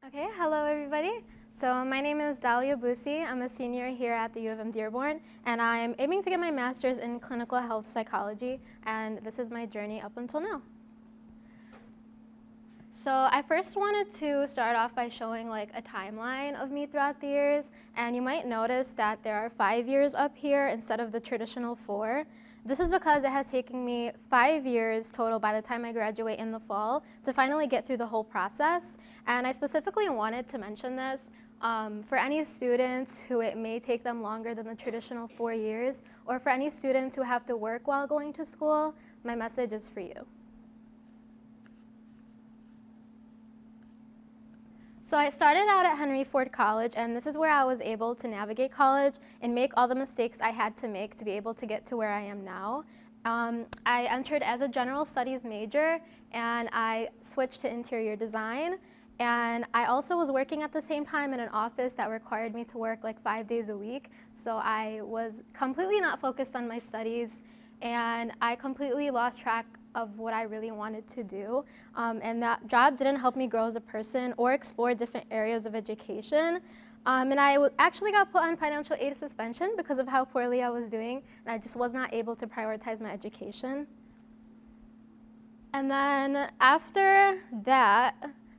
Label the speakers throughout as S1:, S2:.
S1: Okay, hello everybody. So my name is Dalia Boussi. I'm a senior here at the UM-Dearborn, and I'm aiming to get my master's in clinical health psychology, and this is my journey up until now. So I first wanted to start off by showing like a timeline of me throughout the years, and you might notice that there are 5 years up here instead of the traditional 4. This is because it has taken me 5 years total by the time I graduate in the fall to finally get through the whole process. And I specifically wanted to mention this for any students who it may take them longer than the traditional 4 years, or for any students who have to work while going to school, my message is for you. So I started out at Henry Ford College, and this is where I was able to navigate college and make all the mistakes I had to make to be able to get to where I am now. I entered as a general studies major, and I switched to interior design. And I also was working at the same time in an office that required me to work like 5 days a week. So I was completely not focused on my studies, and I completely lost track of what I really wanted to do. And that job didn't help me grow as a person or explore different areas of education. And I actually got put on financial aid suspension because of how poorly I was doing, and I just was not able to prioritize my education. And then after that,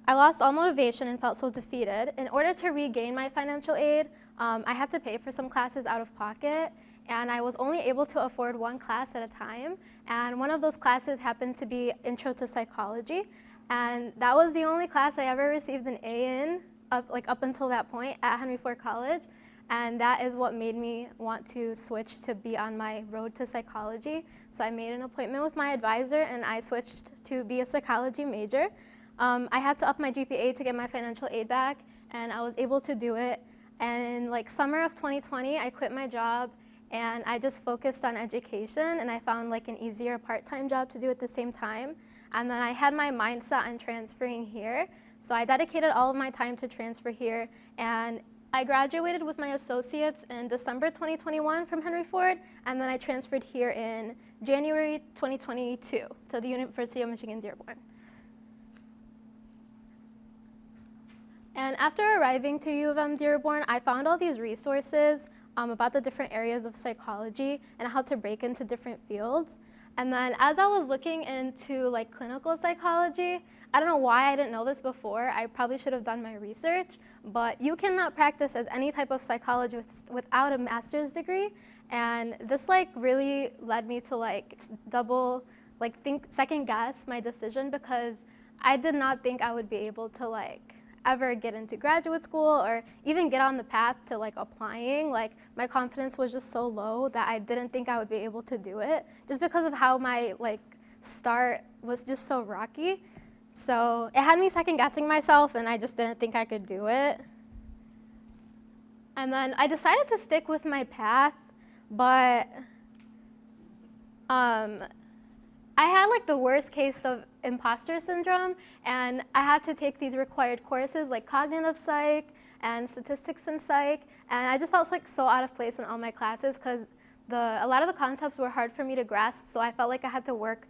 S1: I lost all motivation and felt so defeated. In order to regain my financial aid, I had to pay for some classes out of pocket, and I was only able to afford one class at a time. And one of those classes happened to be Intro to Psychology, and that was the only class I ever received an A in, up until that point at Henry Ford College. And that is what made me want to switch to be on my road to psychology. So I made an appointment with my advisor, and I switched to be a psychology major. I had to up my GPA to get my financial aid back, and I was able to do it. And in summer of 2020, I quit my job, and I just focused on education, and I found an easier part-time job to do at the same time. And then I had my mindset on transferring here, so I dedicated all of my time to transfer here, and I graduated with my associates in December 2021 from Henry Ford, and then I transferred here in January 2022 to the University of Michigan-Dearborn. And after arriving to UM-Dearborn, I found all these resources about the different areas of psychology and how to break into different fields. And then as I was looking into clinical psychology, I don't know why I didn't know this before. I probably should have done my research, but you cannot practice as any type of psychology without a master's degree. And this really led me to second guess my decision, because I did not think I would be able to ever get into graduate school or even get on the path to applying. My confidence was just so low that I didn't think I would be able to do it, just because of how my start was just so rocky. So it had me second guessing myself, and I just didn't think I could do it. And then I decided to stick with my path, but I had the worst case of imposter syndrome, and I had to take these required courses like cognitive psych and statistics in psych, and I just felt so out of place in all my classes because a lot of the concepts were hard for me to grasp, so I felt like I had to work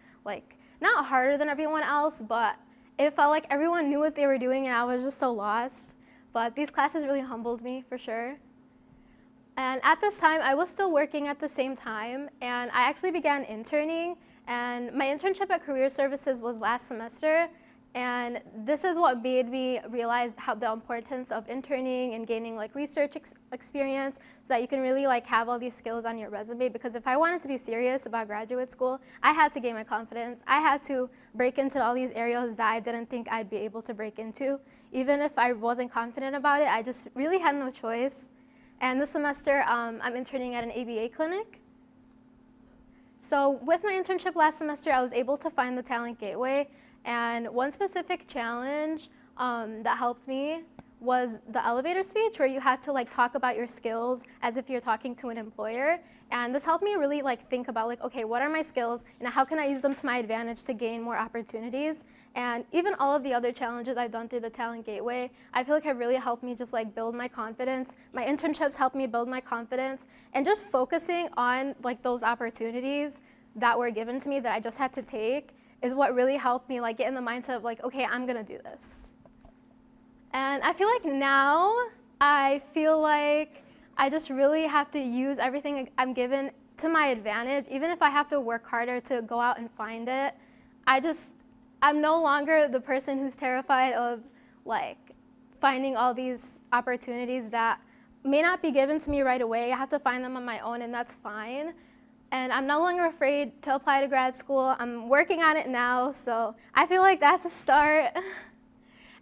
S1: not harder than everyone else, but it felt like everyone knew what they were doing and I was just so lost. But these classes really humbled me for sure. And at this time, I was still working at the same time, and I actually began interning. And my internship at Career Services was last semester, and this is what made me realize the importance of interning and gaining research experience, so that you can really have all these skills on your resume. Because if I wanted to be serious about graduate school, I had to gain my confidence. I had to break into all these areas that I didn't think I'd be able to break into. Even if I wasn't confident about it, I just really had no choice. And this semester, I'm interning at an ABA clinic. So with my internship last semester, I was able to find the Talent Gateway, and one specific challenge that helped me was the elevator speech, where you had to talk about your skills as if you're talking to an employer. And this helped me really think about okay, what are my skills and how can I use them to my advantage to gain more opportunities? And even all of the other challenges I've done through the Talent Gateway, I feel have really helped me just build my confidence. My internships helped me build my confidence, and just focusing on those opportunities that were given to me that I just had to take is what really helped me get in the mindset of okay, I'm gonna do this. And I feel like now, I feel like I just really have to use everything I'm given to my advantage. Even if I have to work harder to go out and find it, I'm no longer the person who's terrified of like finding all these opportunities that may not be given to me right away. I have to find them on my own, and that's fine. And I'm no longer afraid to apply to grad school. I'm working on it now, so I feel like that's a start.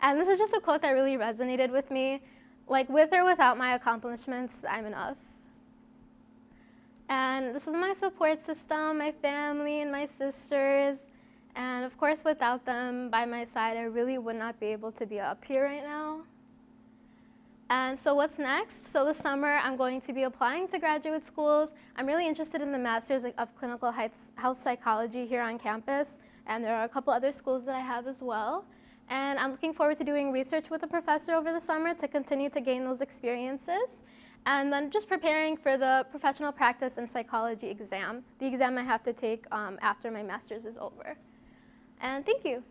S1: And this is just a quote that really resonated with me. Like, with or without my accomplishments, I'm enough. And this is my support system, my family and my sisters. And of course, without them by my side, I really would not be able to be up here right now. And so what's next? So this summer, I'm going to be applying to graduate schools. I'm really interested in the Masters of Clinical Health Psychology here on campus, and there are a couple other schools that I have as well. And I'm looking forward to doing research with a professor over the summer to continue to gain those experiences. And then just preparing for the professional practice and psychology exam, the exam I have to take after my master's is over. And thank you.